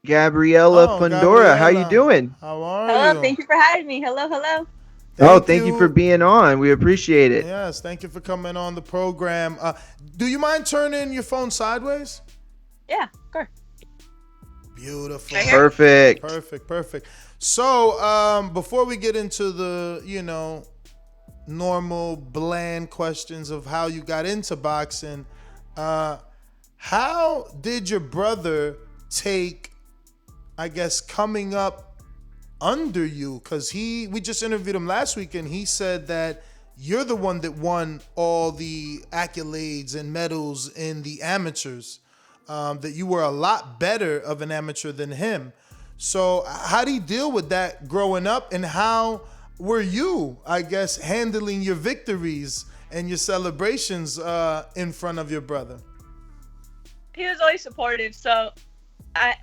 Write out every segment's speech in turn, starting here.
Gabriela Oh, Fundora. How you Gabriela, doing? how are Hello, you? thank you for having me. Hello, hello. Oh, Thank thank you for you. being on. We appreciate it. Yes, thank you for coming on the program. Do you mind turning your phone sideways? Yeah, of course. Beautiful. Right here. Perfect. Perfect, perfect. So, before we get into the, normal bland questions of how you got into boxing, uh, how did your brother take, I guess, coming up under you? Because we just interviewed him last week, and he said that you're the one that won all the accolades and medals in the amateurs. That you were a lot better of an amateur than him. So how do you deal with that growing up, and how were you, I guess, handling your victories and your celebrations in front of your brother? He was always supportive. So, I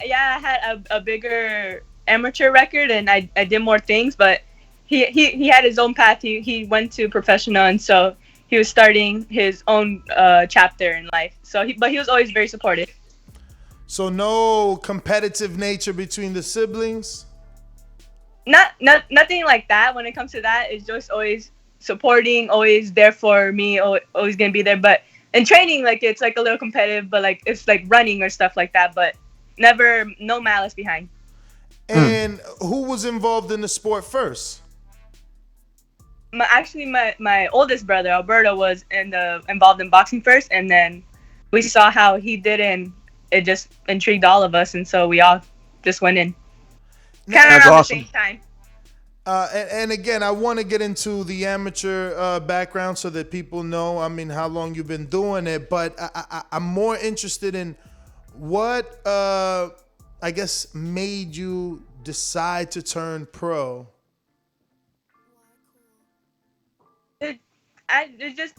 had a bigger amateur record, and I did more things. But he had his own path. He went to professional, and so he was starting his own chapter in life. So, but he was always very supportive. So no competitive nature between the siblings? Nothing like that. When it comes to that, it's just always supporting, always there for me, always gonna be there. But in training, like it's like a little competitive, but like it's like running or stuff like that. But never, no malice behind. And who was involved in the sport first? My oldest brother Alberto was involved in boxing first, and then we saw how he did, and it just intrigued all of us, and so we all just went in kind of That's around the awesome. same time. And again, I want to get into the amateur background so that people know, I mean, how long you've been doing it. But I'm more interested in what, I guess, made you decide to turn pro. It's just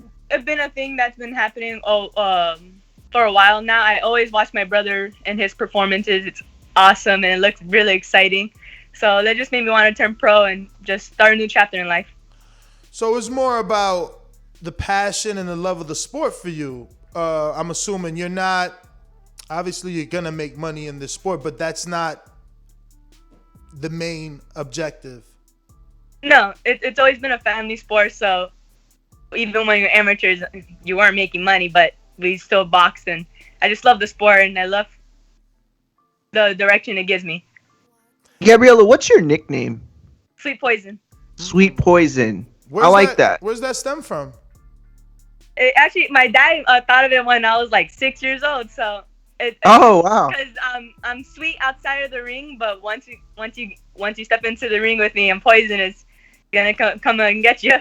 been a thing that's been happening for a while now. I always watch my brother and his performances. It's awesome and it looks really exciting. So that just made me want to turn pro and just start a new chapter in life. So it's more about the passion and the love of the sport for you. I'm assuming you're not, obviously, you're going to make money in this sport, but that's not the main objective. No, it's always been a family sport. So even when you're amateurs, you weren't making money, but we still boxed. And I just love the sport and I love the direction it gives me. Gabriela, what's your nickname? Sweet Poison. Sweet Poison. I Where's like that. Where's that stem from? Actually, my dad thought of it when I was like 6 years old. So Oh, wow. because I'm sweet outside of the ring, but once you step into the ring with me, I'm poison. It's gonna come and get you.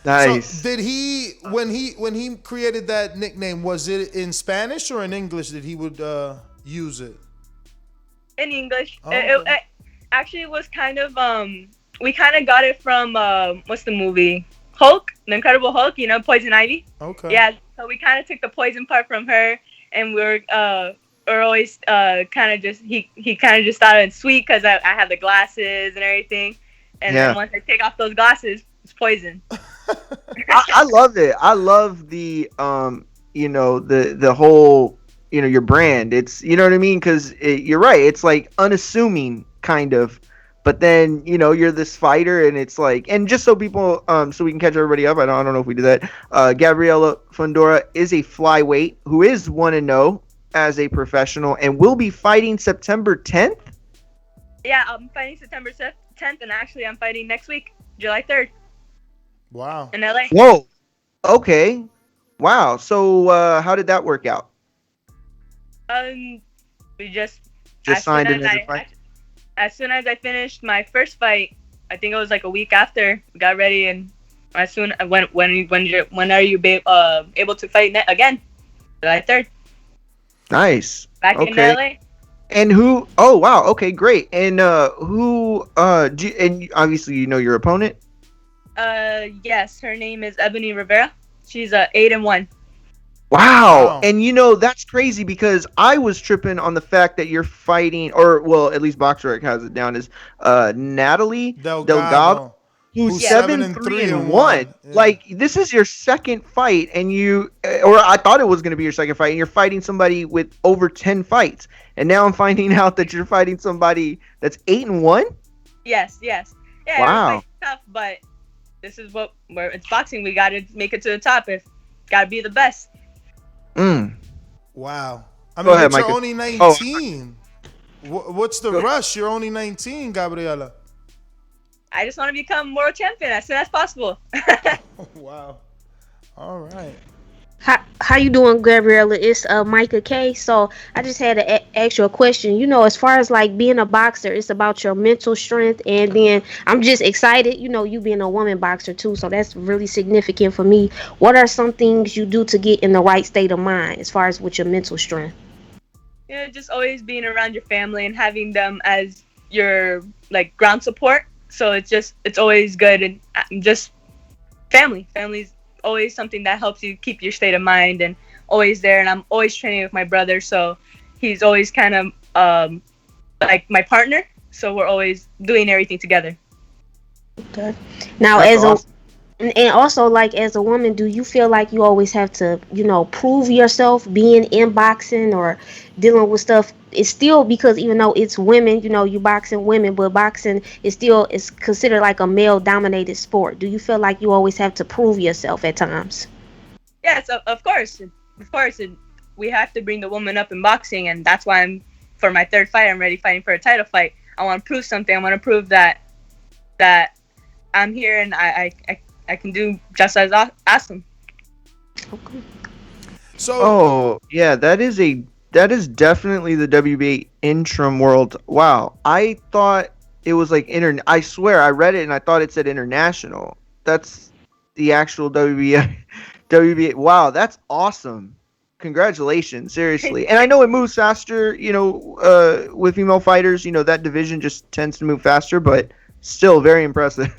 Nice. So did he when he created that nickname, was it in Spanish or in English that he would use it? In English. Oh, It actually was kind of we kind of got it from what's the movie, Hulk, the Incredible Hulk, Poison Ivy. Okay. Yeah, so we kind of took the poison part from her, and we're always kind of just he kind of just thought it sweet because I had the glasses and everything, and Yeah. then once I take off those glasses, it's poison. I love it. I love the whole, your brand. It's, you know what I mean? Because you're right. It's like unassuming, kind of. But then, you're this fighter, and it's like, and just so people, so we can catch everybody up. I don't know if we do that. Gabriela Fundora is a flyweight who is 1-0 as a professional, and will be fighting September 10th. Yeah, I'm fighting September 10th, and actually I'm fighting next week, July 3rd, Wow. in LA. Whoa. Okay. Wow. So how did that work out? We just Just as signed soon as another fight? as soon as I finished my first fight, I think it was like a week after, got ready, and as soon when are you able to fight again? July 3rd, Nice. back in Okay. LA. And who? Oh, wow. Okay, great. And who? And obviously you know your opponent. Yes, her name is Eboni Rivera. She's 8-1. Wow. Wow. And that's crazy because I was tripping on the fact that you're fighting, or well, at least BoxRec has it down as Natalie Delgado. Delgado. who's Who's Yes. 7-3-1. Yeah. Like this is your second fight, and or I thought it was going to be your second fight, and you're fighting somebody with over 10 fights, and now I'm finding out that you're fighting somebody that's 8-1. Yes, yes. Yeah, every Wow. fight's tough, but this is where it's boxing. We got to make it to the top. If got to be the best. Mm. Wow. I Go mean, ahead, but you're Micah. only Oh, 19. What's the Go- rush? You're only 19, Gabriela. I just want to become world champion as soon as possible. Wow. All right. How you doing, Gabriela? It's Micah K. So I just had to ask you a question. You know, as far as like being a boxer, it's about your mental strength, and then I'm just excited. You know, you being a woman boxer too, so that's really significant for me. What are some things you do to get in the right state of mind as far as with your mental strength? Just always being around your family and having them as your like ground support. So it's always good, and just family's always something that helps you keep your state of mind and always there. And I'm always training with my brother, so he's always kind of like my partner, so we're always doing everything together. Okay. Now, That's as a awesome. and also like as a woman, do you feel like you always have to, prove yourself being in boxing or dealing with stuff? It's still because even though it's women, you boxing women, but boxing is considered like a male dominated sport. Do you feel like you always have to prove yourself at times? Yes, of course, and we have to bring the woman up in boxing, and that's why for my third fight, I'm ready fighting for a title fight. I want to prove something. I want to prove that I'm here and I can do just as awesome. Okay. So, Oh, yeah, that is definitely the WBA interim world. Wow. I thought it was like I swear I read it and I thought it said international. That's the actual WBA WBA. Wow, that's awesome. Congratulations, seriously. And I know it moves faster, with female fighters, that division just tends to move faster, but still very impressive.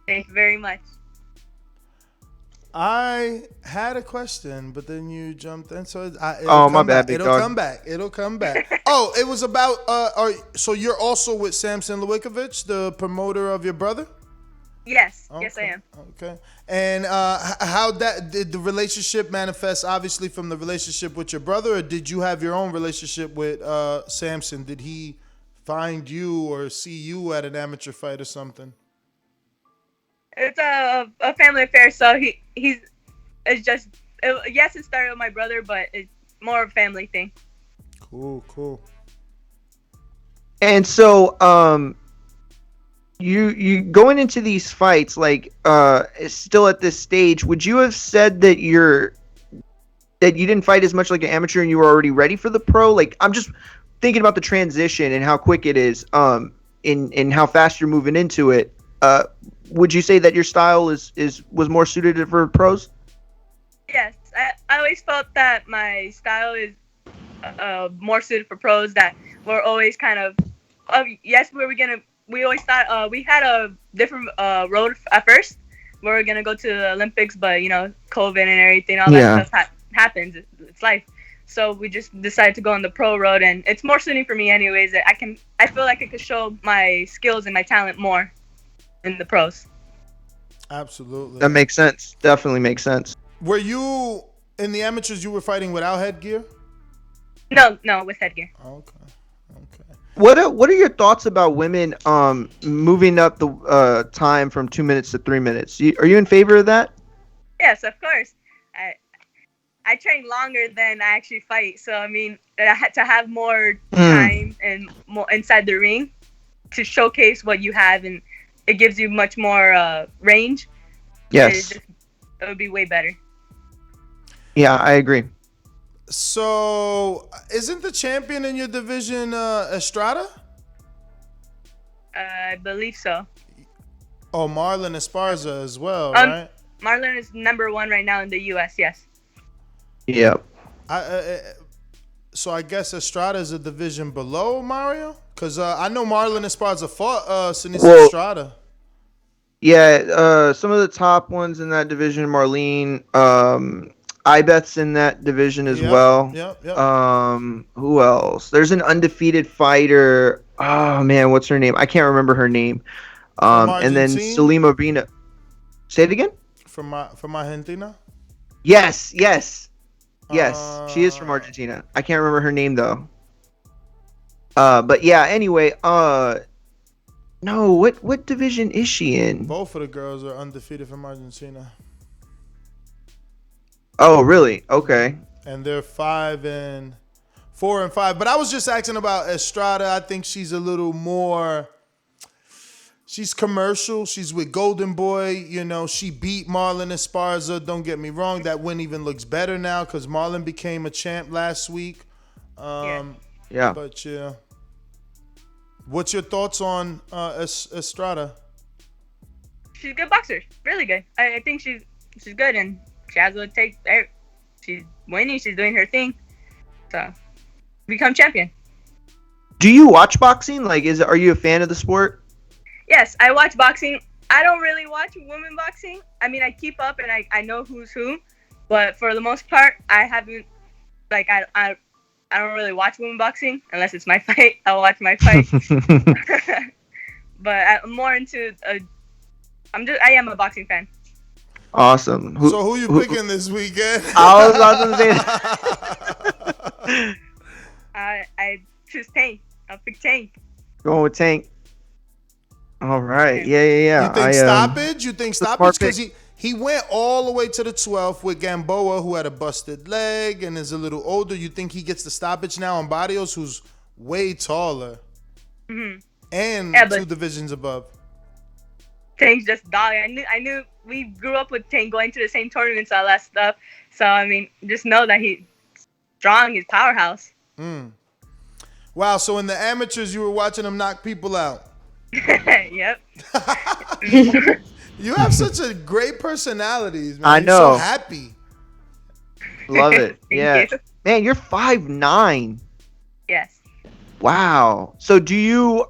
Thank you very much. I had a question, but then you jumped in. So Oh, my bad, big It'll dog. come back. It'll come back. Oh, it was about. So you're also with Samson Lewickovich, the promoter of your brother? Yes, Okay. yes I am. Okay. And how did the relationship manifest? Obviously, from the relationship with your brother, or did you have your own relationship with Samson? Did he find you or see you at an amateur fight or something? It's a family affair, so it's just yes, it started with my brother, but it's more of a family thing. Cool. And so, you going into these fights, like, still at this stage, would you have said that you didn't fight as much like an amateur and you were already ready for the pro? Like, I'm just thinking about the transition and how quick it is, in how fast you're moving into it. Would you say that your style was more suited for pros? Yes, I always felt that my style is more suited for pros. That we're always kind of yes, we always thought we had a different road at first. We were gonna go to the Olympics, but COVID and everything, all that stuff happens. It's life. So we just decided to go on the pro road, and it's more suiting for me, anyways. I feel like I could show my skills and my talent more in the pros. Absolutely. That makes sense. Definitely makes sense. Were you in the amateurs? You were fighting without headgear? No, with headgear. Okay. What are your thoughts about women moving up the time from 2 minutes to 3 minutes? Are you in favor of that? Yes, of course. I train longer than I actually fight, so I mean, I had to have more time and more inside the ring to showcase what you have, and it gives you much more range. Yes. It would be way better. Yeah, I agree. So, isn't the champion in your division Estrada? I believe so. Oh, Marlon Esparza as well, right? Marlon is number 1 right now in the U.S. Yes. Yeah. So I guess Estrada is a division below Mario, because I know Marlon Esparza fought Sinisa Estrada. Yeah, some of the top ones in that division, Marlene, Ibeth's in that division as well. Yep. Who else? There's an undefeated fighter. Oh man, what's her name? I can't remember her name. From And then Argentina? Salima Bina. Say it again. From Argentina? Yes, yes, yes. She is from Uh, Argentina. I can't remember her name though. But yeah. Anyway, no. What division is she in? both of the girls are undefeated from Argentina. Oh, really? Okay. And they're 4 and 5. But I was just asking about Estrada. I think she's a little more. She's commercial. She's with Golden Boy. You know, she beat Marlon Esparza. Don't get me wrong. That win even looks better now because Marlon became a champ last week. Yeah. But yeah. What's your thoughts on Estrada? She's a good boxer, really good. I think she's good, and she has what it takes. She's winning. She's doing her thing. So, become champion. Do you watch boxing? Like, are you a fan of the sport? Yes, I watch boxing. I don't really watch women boxing. I mean, I keep up and I know who's who, but for the most part, I haven't. Like, I don't really watch women boxing unless it's my fight. I'll watch my fight. But I'm more into. I am a boxing fan. Awesome. So who you picking this weekend? I was about to say that. I choose Tank. I'll pick Tank. Going with Tank. All right. Yeah. You think stoppage? You think stoppage? Because pick. he went all the way to the 12th with Gamboa, who had a busted leg and is a little older. You think he gets the stoppage now on Barrios, who's way taller and 2 divisions above? Tank's just dog. I knew we grew up with Tank going to the same tournaments, all that stuff. So I mean, just know that he's strong. He's powerhouse. Wow. So in the amateurs, you were watching him knock people out. Yep. You have such a great personalities, man. I know. You're so happy. Love it. Yeah. You. Man, you're 5'9". Yes. Wow. So do you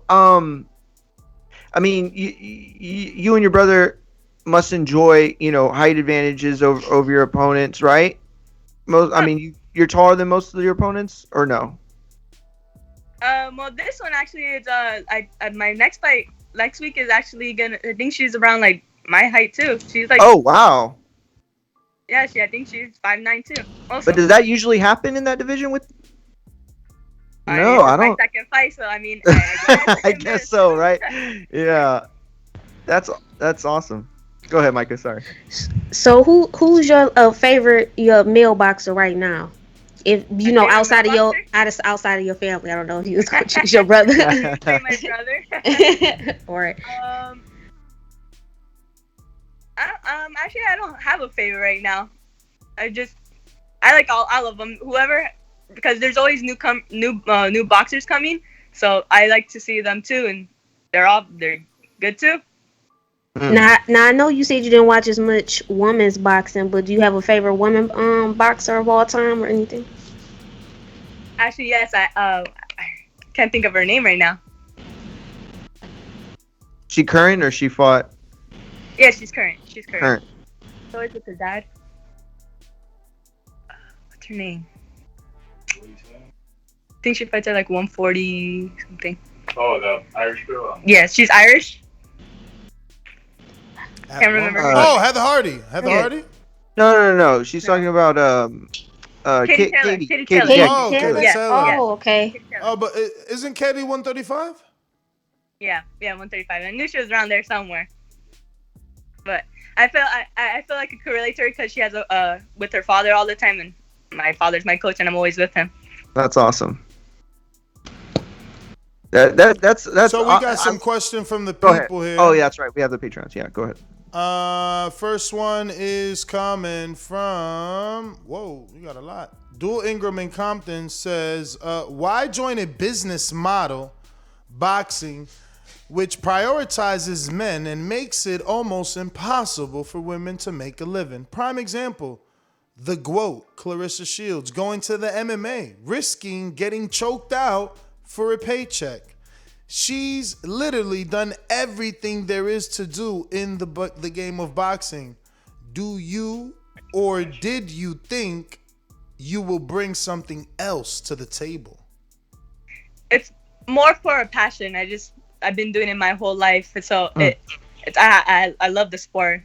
I mean, you and your brother must enjoy, height advantages over your opponents, right? I mean, you're taller than most of your opponents, or no? Well, this one actually is my next fight next week is actually gonna. I think she's around like my height too. She's like. Oh wow. Yeah, I think she's 5'9" too. Also. But does that usually happen in that division with? No, I don't. My second fight, so I mean. I guess so, right? Yeah. That's awesome. Go ahead, Micah. Sorry. So who's your favorite male boxer right now? If you know outside of your family, I don't know if you was gonna choose your brother. My brother. Or actually I don't have a favorite right now. I like all of them. Whoever, because there's always new boxers coming, so I like to see them too, and they're good too. Now I know you said you didn't watch as much women's boxing, but do you have a favorite women boxer of all time or anything? Actually, yes. I can't think of her name right now. She current or she fought? Yeah, she's current. Current. So is with her dad. What's her name? I think she fights at like 140 something. Oh, the Irish girl. Yes, she's Irish. Can't remember. Heather Hardy. Hardy? No. She's talking about Katie Taylor. Katie. Taylor. Oh, Katie Yeah. Taylor. Oh, okay. Oh, but isn't Katie 135? Yeah, 135. I knew she was around there somewhere. But I feel like I could relate to her because she has with her father all the time, and my father's my coach, and I'm always with him. That's awesome. That's. So we got some question from the people here. Oh yeah, that's right. We have the Patreons. Yeah, go ahead. First one is coming from. Whoa, you got a lot. Dual Ingram in Compton says, "Why join a business model, boxing, which prioritizes men and makes it almost impossible for women to make a living? Prime example." The GWOAT, Clarissa Shields, going to the MMA, risking getting choked out for a paycheck. She's literally done everything there is to do in the game of boxing. Do you or did you think you will bring something else to the table? It's more for a passion. I've been doing it my whole life, so I love the sport.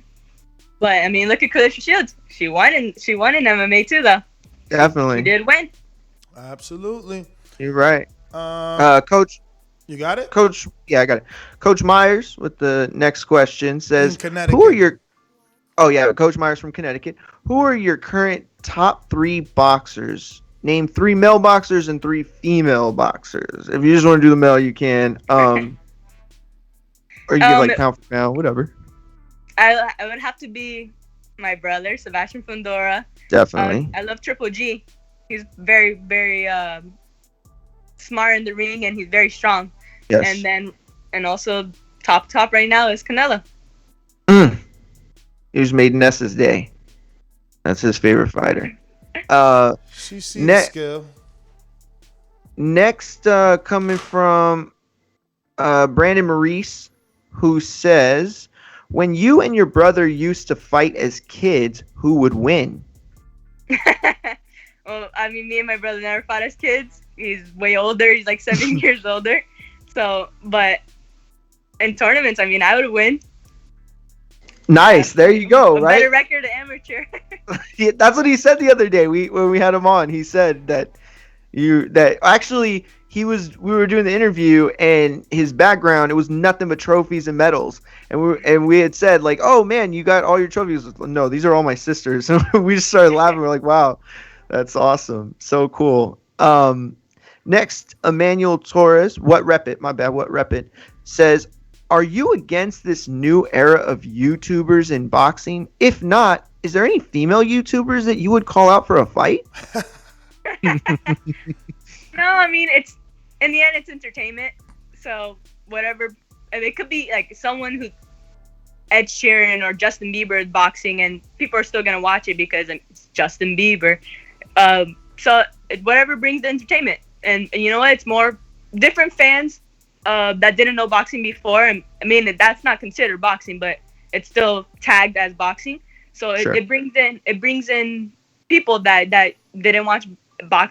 But I mean, look at Clarissa Shields. She won in MMA too, though. She Definitely. did win. Absolutely. You're right. Um, Coach, you got it? yeah, I got it. Coach Myers with the next question In says, "Who are Connecticut. your?" Oh yeah, Coach Myers from Connecticut. Who are your current top 3 boxers? Name 3 male boxers and 3 female boxers. If you just want to do the male, you can. Or you give Um, like pound for pound, whatever. I would have to be my brother, Sebastian Fundora. Definitely. I love Triple G. He's very, very smart in the ring, and he's very strong. Yes. And also top right now is Canelo. He was made Nessa's day. That's his favorite fighter. She sees Ne- skill. Next, coming from Brandon Maurice, who says, "When you and your brother used to fight as kids, who would win?" Well, I mean, me and my brother never fought as kids. He's way older. He's like 7 years older. So, but in tournaments, I mean, I would win. Nice. There you go. A Right. better record to amateur. That's what he said the other day. When we had him on, he said that actually we were doing the interview, and his background, it was nothing but trophies and medals, and we had said like, "Oh man, you got all your trophies." No, these are all my sisters. And we just started laughing. We're like, "Wow, that's awesome, so cool." Next, Emmanuel Torres, what rep it? My bad, what rep it? Says, "Are you against this new era of YouTubers in boxing? If not, is there any female YouTubers that you would call out for a fight?" No, I mean, it's in the end, it's entertainment. So whatever, I mean, it could be like someone who Ed Sheeran or Justin Bieber is boxing, and people are still gonna watch it because it's Justin Bieber. So whatever brings the entertainment, and you know what? It's more different fans that didn't know boxing before, and I mean that's not considered boxing, but it's still tagged as boxing. So Sure. it brings in people that didn't watch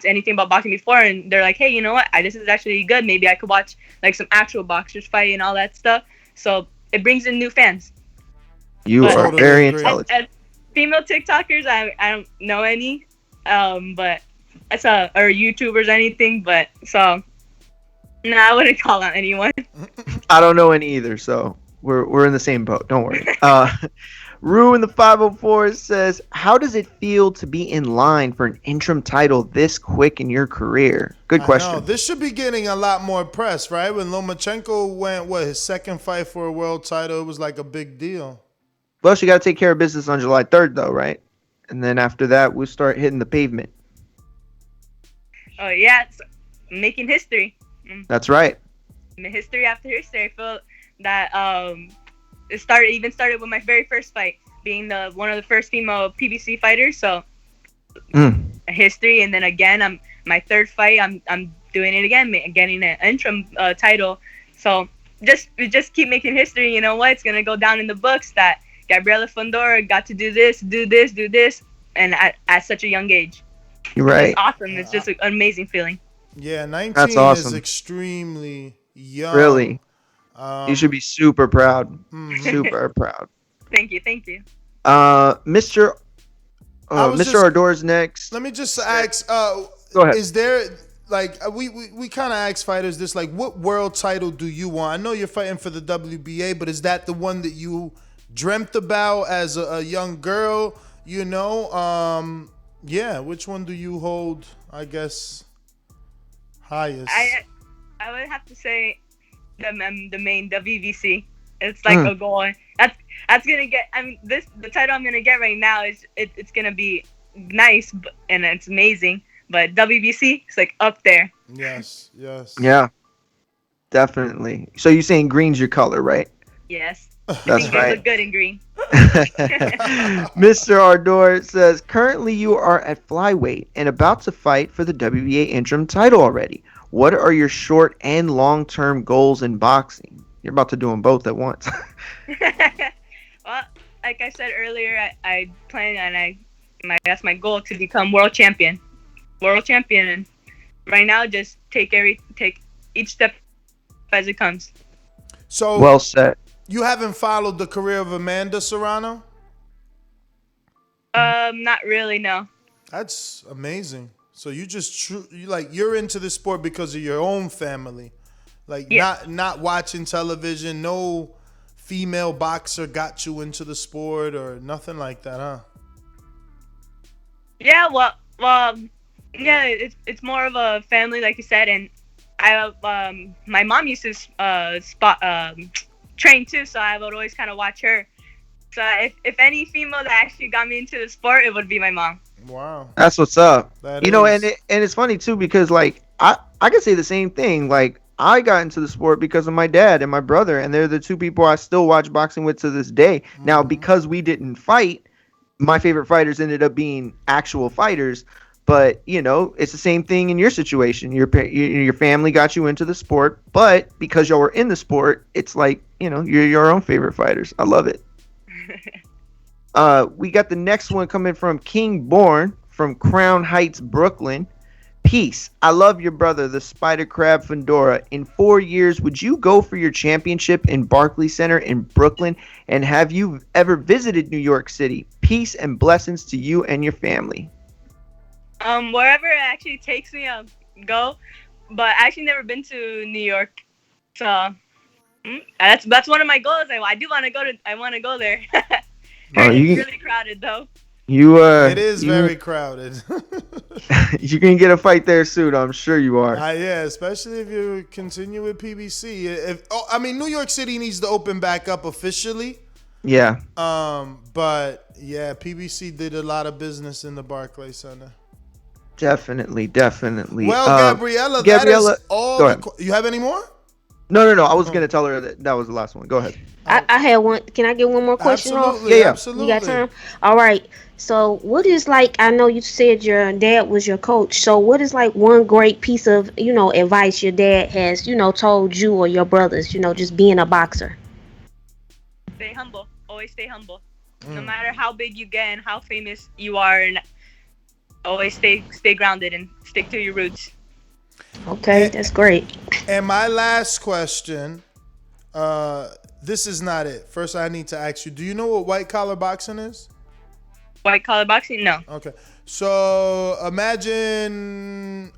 anything about boxing before, and they're like, hey, you know what? This is actually good. Maybe I could watch like some actual boxers fight and all that stuff. So it brings in new fans. You But- are Totally very agree. intelligent. As female TikTokers, I don't know any, but or YouTubers or anything, but so no, I wouldn't call out anyone. I don't know any either, so we're in the same boat. Don't worry. Rue in the 504 says, "How does it feel to be in line for an interim title this quick in your career?" Good question. I know. This should be getting a lot more press, right? When Lomachenko went, his second fight for a world title, it was like a big deal. Well, you got to take care of business on July 3rd, though, right? And then after that, we'll start hitting the pavement. Oh yeah, it's making history. That's right. History after history. I feel that it started with my very first fight, being one of the first female PBC fighters. So a history, and then again, my third fight. I'm doing it again, getting an interim title. So just keep making history. You know what? It's gonna go down in the books that Gabriela Fundora got to do this, and at such a young age. You're right. It's awesome. It's just an amazing feeling. Yeah, 19 That's awesome. is extremely young. Really. You should be super proud. Mhm. Super proud. Thank you. Mr. I was Mr. just- Ardor's next. Let me just ask. Go ahead. Is there like we kind of ask fighters this, like, what world title do you want? I know you're fighting for the WBA, but is that the one that you dreamt about as a young girl? You know, yeah. Which one do you hold, I guess, highest? I would have to say the main WBC. It's like a goal. That's gonna get. I mean, the title I'm gonna get right now is it's gonna be nice, and it's amazing. But WBC, it's like up there. Yes. Yeah, definitely. So you're saying green's your color, right? Yes. That's I think right. you look good in green. Mr. Ardor says, currently you are at flyweight and about to fight for the WBA interim title already. What are your short and long-term goals in boxing? You're about to do them both at once. Well, like I said earlier, I plan and that's my goal, to become world champion. And right now, just take each step as it comes. So Well said. you haven't followed the career of Amanda Serrano? Not really, no. That's amazing. So you just you're into the sport because of your own family, like Yeah. not watching television. No female boxer got you into the sport or nothing like that, huh? Yeah, yeah, it's more of a family, like you said, and my mom used to spot train too, so I would always kind of watch her. So if any female that actually got me into the sport, it would be my mom. Wow, That's what's up. that You know, is. and it's funny too because like I could say the same thing. Like I got into the sport because of my dad and my brother, and they're the two people I still watch boxing with to this day. Now, because we didn't fight, my favorite fighters ended up being actual fighters. But you know, it's the same thing in your situation. Your family got you into the sport, but because y'all were in the sport, it's like you know you're your own favorite fighters. I love it. We got the next one coming from King Born from Crown Heights, Brooklyn. Peace. I love your brother, the Spider Crab Fundora. In 4 years, would you go for your championship in Barclays Center in Brooklyn? And have you ever visited New York City? Peace and blessings to you and your family. Wherever it actually takes me, I'll go. But I actually never been to New York, so that's one of my goals. I do want to go to. I want to go there. It's really crowded though. It is very crowded. You can get a fight there soon. I'm sure you are. Yeah, especially if you continue with PBC. I mean, New York City needs to open back up officially. Yeah. But yeah, PBC did a lot of business in the Barclays Center. Definitely. Well, Gabriela, that is all. You have any more? No. I was gonna tell her that was the last one. Go ahead. I had one. Can I get one more question off? Yeah. Absolutely. You got time? All right. So, what is like? I know you said your dad was your coach. So, what is like one great piece of advice your dad has told you or your brothers? Just being a boxer. Stay humble. Always stay humble. No matter how big you get and how famous you are, and always stay grounded and stick to your roots. Okay, that's great. And my last question. This is not it. First, I need to ask you: do you know what white collar boxing is? White collar boxing? No. Okay. So imagine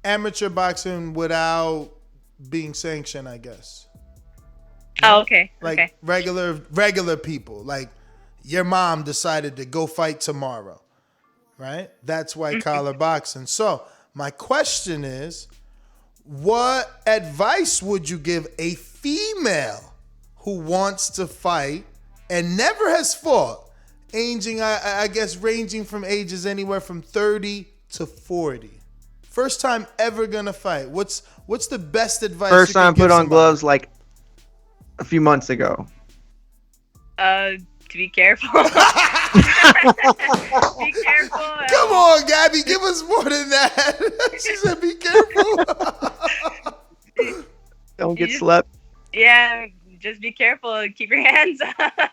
amateur boxing without being sanctioned, I guess. Oh, okay. Like regular people. Like your mom decided to go fight tomorrow. Right? That's white collar boxing. So my question is, what advice would you give a female who wants to fight and never has fought? Aging, I guess, ranging from ages anywhere from 30 to 40. First time ever gonna fight. What's the best advice? First time put on gloves like a few months ago. To be careful. Be careful. Come on, Gabby, give us more than that. She said, "Be careful." Don't get slept. Yeah, just be careful. Keep your hands up.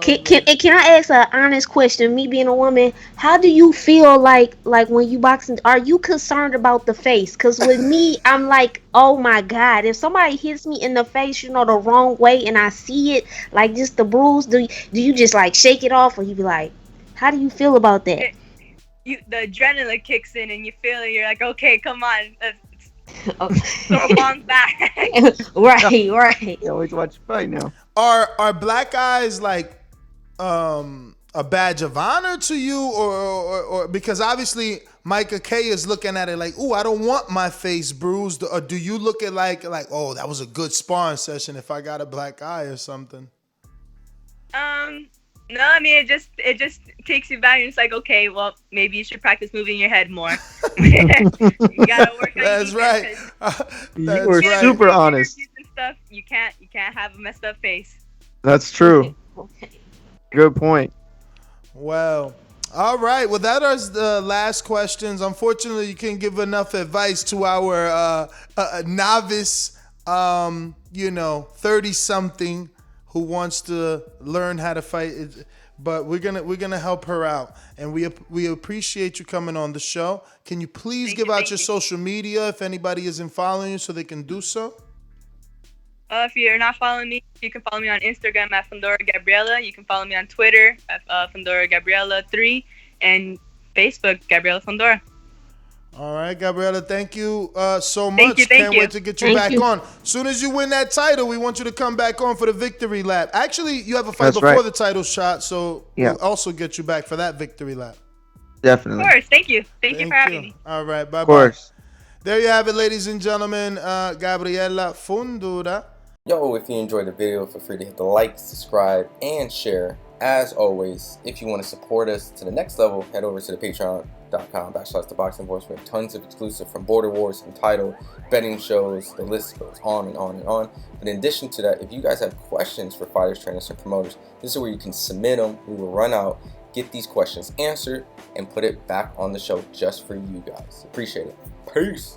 Can I ask an honest question? Me being a woman, how do you feel like when you boxing? Are you concerned about the face? Because with me, I'm like, oh my god, if somebody hits me in the face, the wrong way, and I see it, like just the bruise, do you just like shake it off, or you be like, how do you feel about that? The adrenaline kicks in, and you feel it. You're like, okay, come on, Okay. throw long back. right. You always watch a fight now. Are black eyes like a badge of honor to you, or because obviously Micah K is looking at it like, ooh, I don't want my face bruised, or do you look at like oh, that was a good sparring session if I got a black eye or something? No, I mean it just takes you back, and it's like, okay, well, maybe you should practice moving your head more. You gotta work on That's right. You were super honest. And stuff. You can't have a messed up face. That's true. Good point. Well, all right. Well, that is the last questions. Unfortunately, you can't give enough advice to our novice, 30-something who wants to learn how to fight. But we're gonna help her out, and we appreciate you coming on the show. Can you please give out your social media if anybody isn't following you, so they can do so? If you're not following me, you can follow me on Instagram at Fundora Gabriela. You can follow me on Twitter at Fundora Gabriela 3 and Facebook Gabriela Fundora. All right, Gabriela, thank you so much. Thank you, Can't wait to get you Thank back you. on. Soon as you win that title, we want you to come back on for the victory lap. Actually, you have a fight That's before right. the title shot, so Yeah. we'll also get you back for that victory lap. Definitely. Of course, thank you. Thank you for having me. All right, bye-bye. Of course. There you have it, ladies and gentlemen. Gabriela Fundora. Yo, if you enjoyed the video, feel free to hit the like, subscribe, and share. As always, if you want to support us to the next level, head over to the patreon.com/ThaBoxingvoice. We have tons of exclusive from Border Wars, from title, betting shows, the list goes on and on and on. But in addition to that, if you guys have questions for fighters, trainers, and promoters, this is where you can submit them. We will run out, get these questions answered, and put it back on the show just for you guys. Appreciate it. Peace.